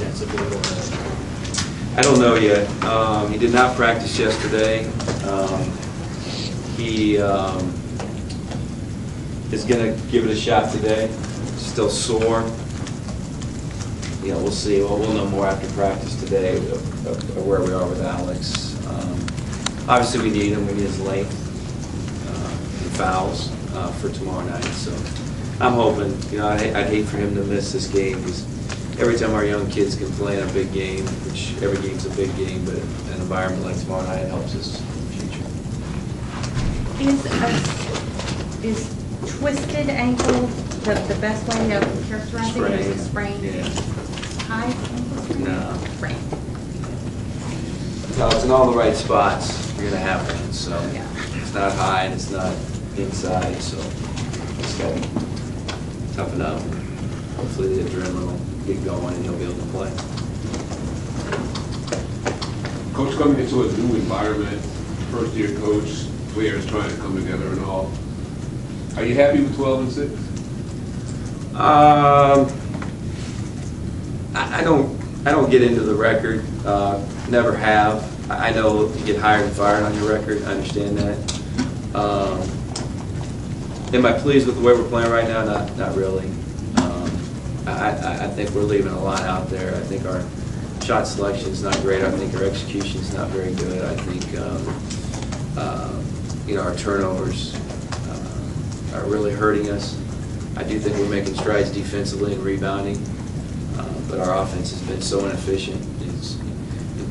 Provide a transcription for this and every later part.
defensive little bit? I don't know yet. He did not practice yesterday. He is going to give it a shot today. Still sore. You know, we'll see. We'll know more after practice today of where we are with Alex. Obviously, we need him. We need his length and fouls for tomorrow night. So I'm hoping. You know, I'd hate for him to miss this game because every time our young kids can play in a big game, which every game's a big game, but an environment like tomorrow night helps us in the future. Is twisted ankle the best way of characterizing it? Is a sprain? Yeah. High ankle sprain? No. Sprain. No, it's in all the right spots. You're gonna have one. So Yeah. it's not high and it's not inside. So just gotta toughen up. Hopefully the adrenaline will get going and he'll be able to play. Coach, coming into a new environment, first-year coach, players trying to come together and all. Are you happy with 12-6? I don't get into the record. Never have. I know you get hired and fired on your record. I understand that. Am I pleased with the way we're playing right now? Not really. I think we're leaving a lot out there. I think our shot selection is not great. I think our execution is not very good. I think you know, our turnovers are really hurting us. I do think we're making strides defensively and rebounding, but our offense has been so inefficient. It's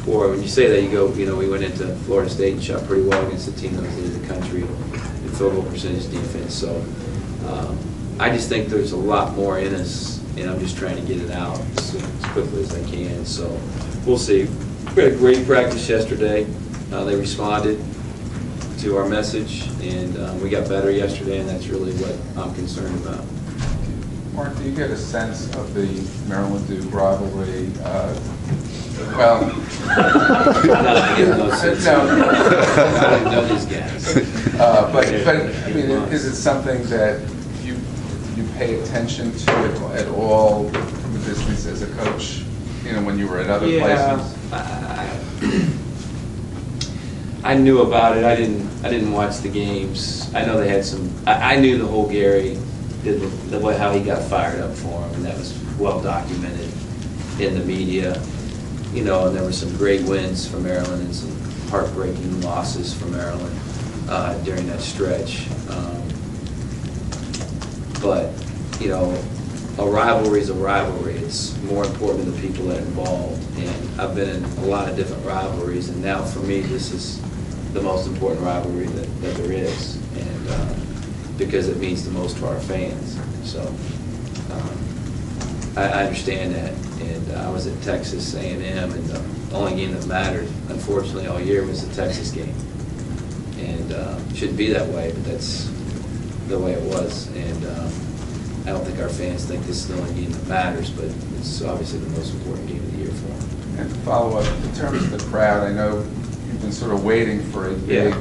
poor. When you say that, you go, you know, we went into Florida State and shot pretty well against the team that was leading the country in field goal percentage defense. So I just think there's a lot more in us, and I'm just trying to get it out as quickly as I can. So we'll see. We had a great practice yesterday. They responded to our message, and we got better yesterday, and that's really what I'm concerned about. Mark, do you get a sense of the Maryland-Duke rivalry? Well, I don't know these guys. But I mean, is it something that you pay attention to at all from a distance as a coach? You know, when you were at other places. I knew about it. I didn't watch the games. I know they had some. I knew the whole Gary did the way how he got fired up for him, and that was well documented in the media. You know, and there were some great wins for Maryland and some heartbreaking losses for Maryland during that stretch. But you know, a rivalry is a rivalry. It's more important to the people that are involved. And I've been in a lot of different rivalries, and now for me, this is the most important rivalry that there is, and because it means the most to our fans. So I understand that. And I was at Texas A&M, and the only game that mattered, unfortunately, all year was the Texas game. And it shouldn't be that way, but that's the way it was. And I don't think our fans think this is the only game that matters, but it's obviously the most important game of the year for them. And to follow up, in terms of the crowd, I know you've been sort of waiting for a big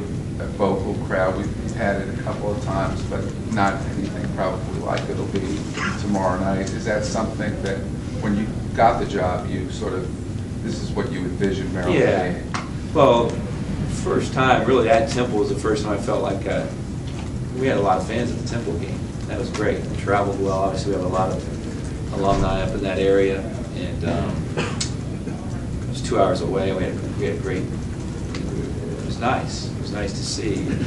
vocal crowd. We've had it a couple of times, but not anything probably like it'll be tomorrow night. Is that something that when you got the job, you sort of, this is what you envisioned Maryland being? Well, first time, really, at Temple was the first time I felt like we had a lot of fans at the Temple game. That was great. We traveled well. Obviously, we have a lot of alumni up in that area, and it was 2 hours away. We had a great. It was nice. It was nice to see. And,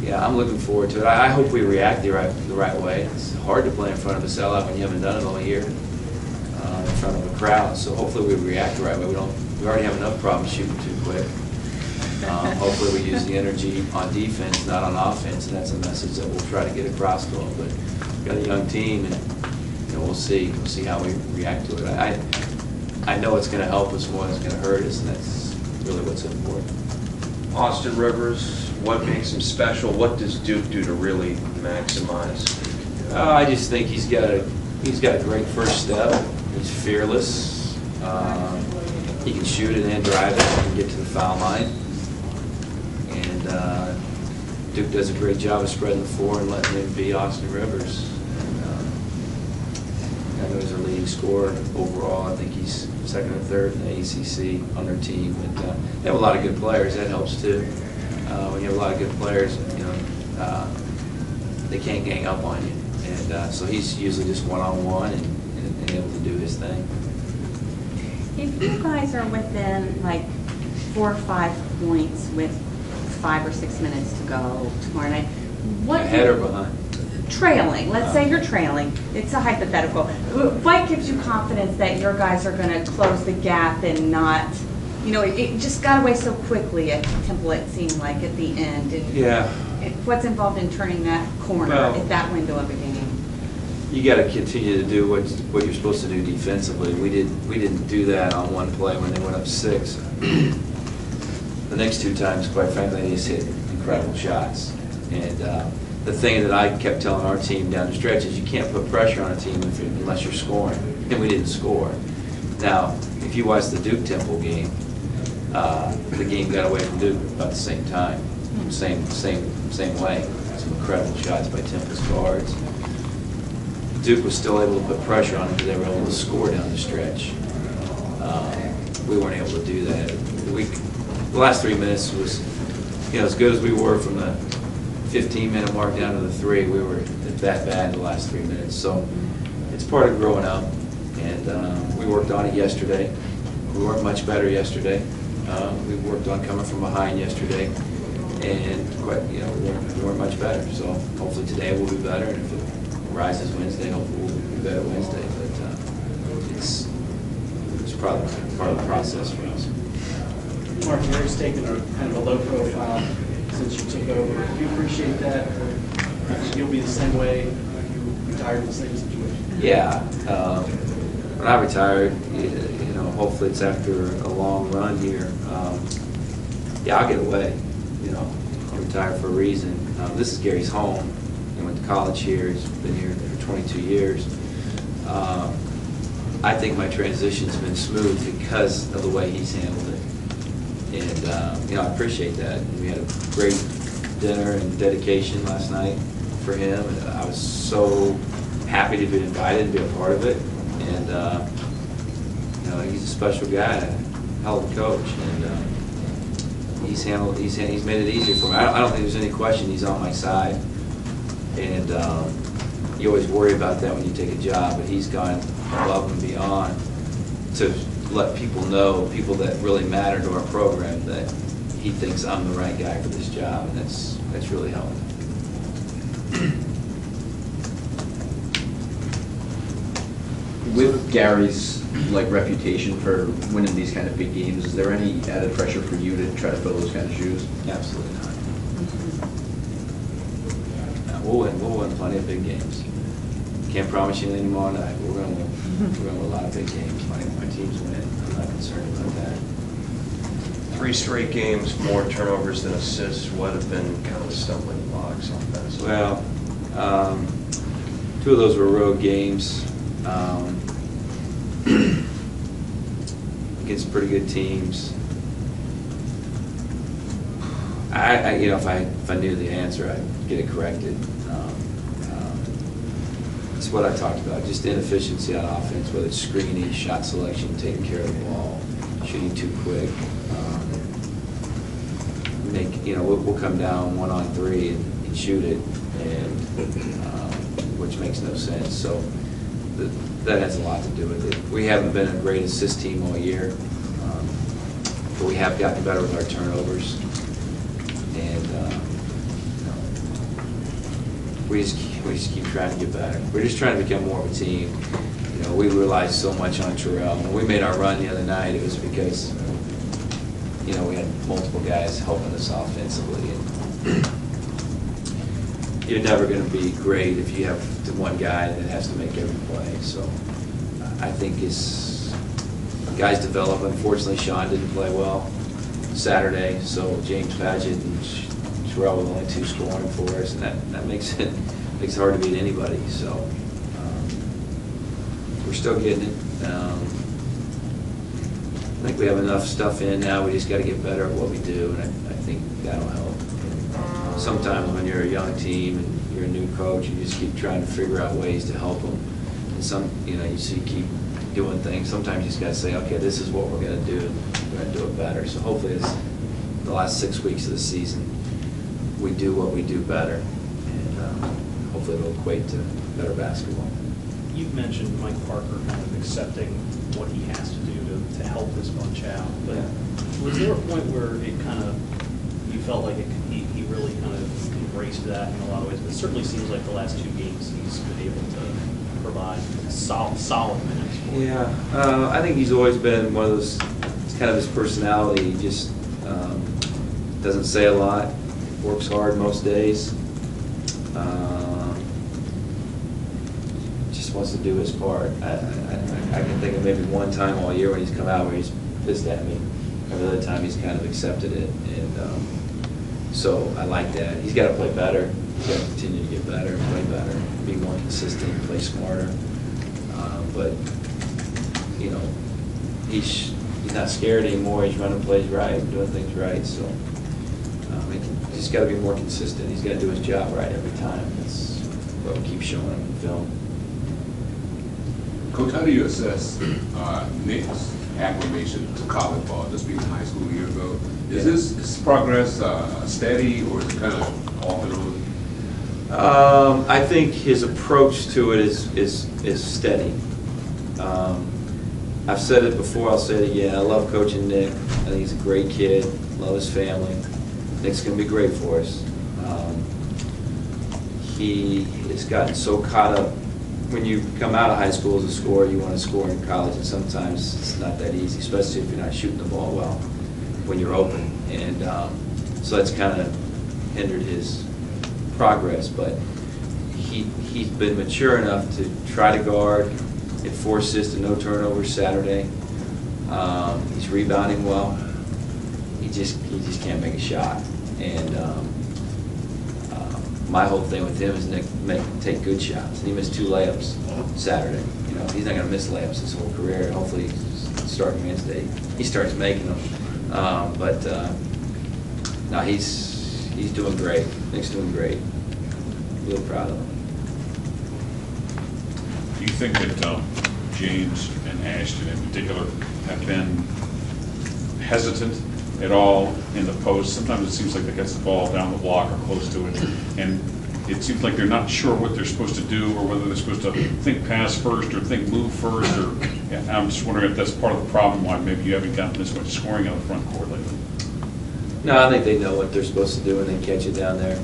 yeah, I'm looking forward to it. I hope we react the right way. It's hard to play in front of a sellout when you haven't done it all year in front of a crowd. So hopefully we react the right way. We already have enough problems shooting too quick. Hopefully we use the energy on defense, not on offense, and that's a message that we'll try to get across to them. But we've got a young team, and you know, we'll see how we react to it. I know it's going to help us more than it's going to hurt us, and that's really what's important. Austin Rivers, what makes him special? What does Duke do to really maximize? I just think he's got a great first step. He's fearless. He can shoot it and drive it and get to the foul line. And Duke does a great job of spreading the floor and letting him be Austin Rivers. And, I know he's our leading scorer overall. I think he's second or third in the ACC on their team. But they have a lot of good players. That helps too. When you have a lot of good players, they can't gang up on you. And so he's usually just one-on-one and able to do his thing. If you guys are within like 4 or 5 points with 5 or 6 minutes to go tomorrow night, what? Ahead or behind? Trailing, let's say you're trailing, it's a hypothetical. What gives you confidence that your guys are going to close the gap and not, it just got away so quickly at Temple, it seemed like, at the end. And Yeah. What's involved in turning that corner at that window of a game? You got to continue to do what you're supposed to do defensively. We didn't do that on one play when they went up 6. The next 2 times, quite frankly, they just hit incredible shots. And the thing that I kept telling our team down the stretch is you can't put pressure on a team unless you're scoring. And we didn't score. Now, if you watch the Duke Temple game, the game got away from Duke about the same time. Same way. Some incredible shots by Temple's guards. Duke was still able to put pressure on them because they were able to score down the stretch. We weren't able to do that. The last 3 minutes was, as good as we were from the 15-minute mark down to the 3, we were that bad in the last 3 minutes. So it's part of growing up, and we worked on it yesterday. We weren't much better yesterday. We worked on coming from behind yesterday, and we weren't much better. So hopefully today we'll be better, and if it rises Wednesday, hopefully we'll be better Wednesday. But it's probably part of the process for us. Mark, Gary's taken a kind of a low profile since you took over. Do you appreciate that? Or you'll be the same way if you retired in the same situation? Yeah. When I retired, hopefully it's after a long run here. I'll get away. I retired for a reason. This is Gary's home. He went to college here. He's been here for 22 years. I think my transition's been smooth because of the way he's handled it. And, I appreciate that. We had a great dinner and dedication last night for him. And I was so happy to be invited to be a part of it. And, he's a special guy, a hell of a coach. And he's made it easier for me. I don't think there's any question he's on my side. And you always worry about that when you take a job, but he's gone above and beyond to let people know, people that really matter to our program, that he thinks I'm the right guy for this job, and that's really helped. With Gary's reputation for winning these kind of big games, is there any added pressure for you to try to fill those kind of shoes? Absolutely not. No, we'll win plenty of big games. Can't promise you anything tomorrow night. We're going to win. We're going to win a lot of big games. My team's winning. I'm not concerned about that. 3 straight games, more turnovers than assists. What have been kind of the stumbling blocks offensively? Well, 2 of those were road games against pretty good teams. If I knew the answer, I'd get it corrected. It's what I talked about, just inefficiency on offense, whether it's screening, shot selection, taking care of the ball, shooting too quick. We'll come down 1-on-3 and shoot it, and which makes no sense. So that has a lot to do with it. We haven't been a great assist team all year, but we have gotten better with our turnovers, and we just keep trying to get better. We're just trying to become more of a team. We relied so much on Terrell. When we made our run the other night, it was because we had multiple guys helping us offensively. And you're never going to be great if you have the one guy that has to make every play. So I think as guys develop, unfortunately Sean didn't play well Saturday, so James Padgett and Terrell were the only 2 scoring for us, and that makes it hard to beat anybody. So we're still getting it. I think we have enough stuff in now. We just got to get better at what we do, and I think that'll help. And sometimes when you're a young team and you're a new coach, you just keep trying to figure out ways to help them. And some, you see keep doing things. Sometimes you just gotta say, okay, this is what we're gonna do, and we're gonna do it better. So hopefully it's the last 6 weeks of the season, we do what we do better, and hopefully it'll equate to better basketball. You've mentioned Mike Parker kind of accepting what he has to do to help this bunch out, but was there a point where it kind of, you felt like he really kind of embraced that in a lot of ways? But it certainly seems like the last 2 games he's been able to provide solid minutes for you. Yeah, I think he's always been one of those, it's kind of his personality. He just doesn't say a lot, works hard most days. Just wants to do his part. I can think of maybe one time all year when he's come out where he's pissed at me. Every other time he's kind of accepted it, and so I like that. He's got to play better. He's got to continue to get better, play better, be more consistent, play smarter. But he's not scared anymore. He's running plays right, doing things right. So he's got to be more consistent. He's got to do his job right every time. That's what we keep showing him in film. Coach, how do you assess Nick's acclimation to college ball, just being in high school a year ago? Is this progress steady, or is it kind of off and on? I think his approach to it is steady. I've said it before, I'll say it again. I love coaching Nick. I think he's a great kid, love his family. Nick's going to be great for us. He has gotten so caught up. When you come out of high school as a scorer, you want to score in college, and sometimes it's not that easy, especially if you're not shooting the ball well when you're open. And so that's kind of hindered his progress. But he's been mature enough to try to guard, hit 4 assists and no turnovers Saturday. He's rebounding well. He just can't make a shot. And my whole thing with him is take good shots. He missed 2 layups Saturday. He's not going to miss layups his whole career. Hopefully, starting Wednesday, he starts making them. But no, he's doing great. Nick's doing great. Real proud of him. Do you think that James and Ashton in particular have been hesitant at all in the post? Sometimes it seems like they get the ball down the block or close to it, and it seems like they're not sure what they're supposed to do, or whether they're supposed to think pass first or think move first. Or I'm just wondering if that's part of the problem why maybe you haven't gotten this much scoring on the front court lately. No, I think they know what they're supposed to do and they catch it down there.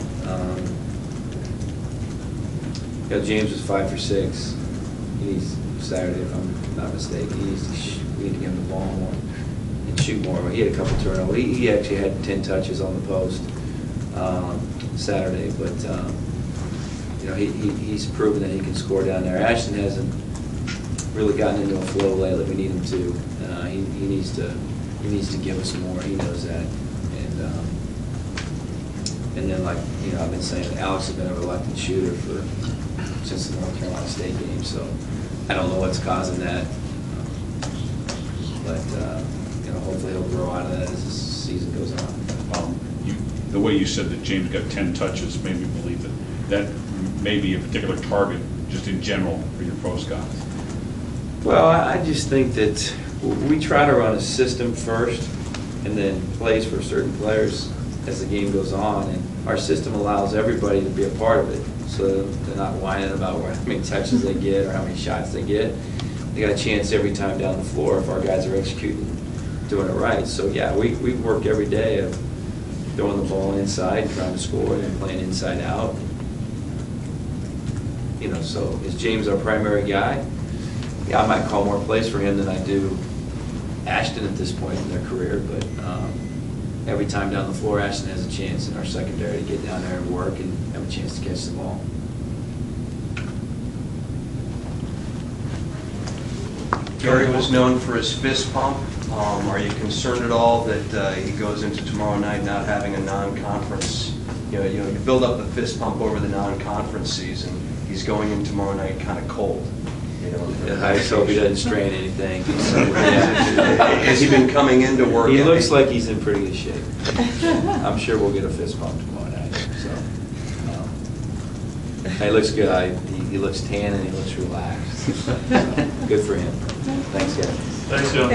James was 5 for 6. He needs Saturday, if I'm not mistaken. We need to give him the ball more and shoot more. He had a couple turnovers. He actually had 10 touches on the post Saturday, but he's proven that he can score down there. Ashton hasn't really gotten into a flow lately. We need him to. He needs to give us more. He knows that. And then, like I've been saying, Alex has been a reluctant shooter since the North Carolina State game. So I don't know what's causing that, but hopefully he'll grow out of that as the season goes on. The way you said that James got 10 touches made me believe that may be a particular target just in general for your post guys. Well, I just think that we try to run a system first and then plays for certain players as the game goes on, and our system allows everybody to be a part of it, so they're not whining about how many touches they get or how many shots they get. They got a chance every time down the floor if our guys are executing, doing it right. So yeah, we work every day of throwing the ball inside, trying to score, and playing inside out. So is James our primary guy? Yeah, I might call more plays for him than I do Ashton at this point in their career, but every time down the floor, Ashton has a chance in our secondary to get down there and work and have a chance to catch the ball. Gary was known for his fist pump. Are you concerned at all that he goes into tomorrow night not having a non-conference? You build up the fist pump over the non-conference season. He's going in tomorrow night kind of cold. I just hope he doesn't strain anything. Has he been coming into work? He looks like he's in pretty good shape. I'm sure we'll get a fist pump tomorrow night. So he looks good. he looks tan and he looks relaxed. Good for him. Thanks, guys. Thanks, Joe.